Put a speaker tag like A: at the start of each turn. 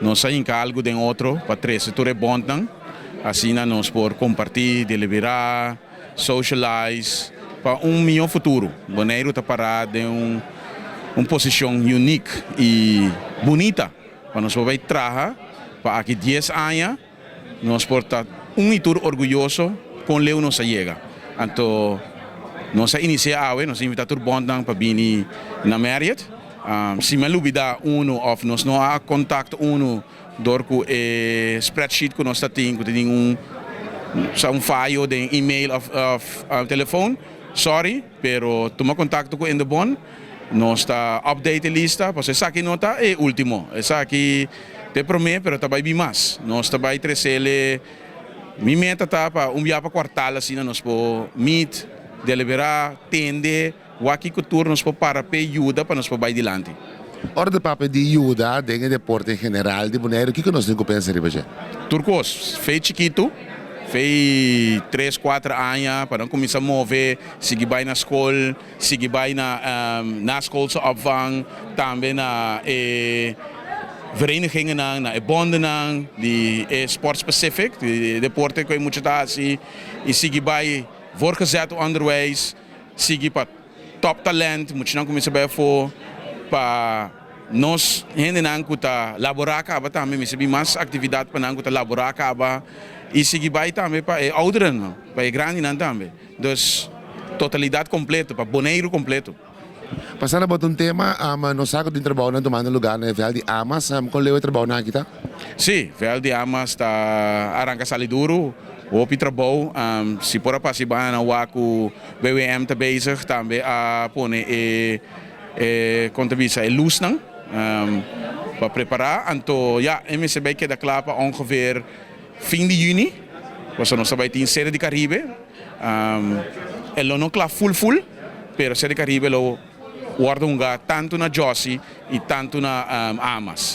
A: nós saímos algo de outro para três setores bons, assim nós por compartilhar, deliberar, socialize para melhor futuro. Bonaire está parado em uma posição única e bonita para nós poder trabalhar para aqui 10 anos nós por estar tour orgulhoso com o nós chega. Então nós iniciamos, nós invitamos bondang para vir na Marriott. Se me lubida ou nós não há contato door com spreadsheet que nós temos falho de e-mail ou telefone. Sorry, pero toma contato com o bom. Nós está update lista, porque essa aqui não está é último. Essa aqui te prometo, pero também bem mais. Nós também trazemos minha meta tá para dia para quartal assim nós podemos meet, deliberar, tender, o aqui cultura nós podemos para ajuda para nós poder ir adiante.
B: Ora de papo de ajuda, de deporte em geral, de Bonaire, o que nós temos que pensar riba?
A: Turcos, fez chiquito, fez 3, 4 anos para começar a mover, seguir bem na escola, seguir bem na escola de opvang, também na verenigingen na bonden die sport specific, die deporten kun je moet je e seguir bij voorgezet onderwijs, seguir para top talent, moet je dan começar bij voor para nós gente não cuta laborar acaba também, mas bem mais atividade para não cuta laborar acaba e seguir bij também para ouderen, para grande não também, dus totalidade completa, para Bonaire completo.
B: Passando para um tema, nós sabemos que o trabalho não tomando lugar na Vel de Amas, com o trabalho na aqui, tá?
A: Sim, Vel de Amas está arranca saliduro, o trabalho, se por participar na WACO, BWM está bezig, também a pôr contribuição luz para preparar, então, ja, MSB que dá claro para ongeveer fim de junho, porque nós também temos Série de Caribe, ele não claro full, pero Série de Caribe lo guarda tanto na Josi e tanto na Amas.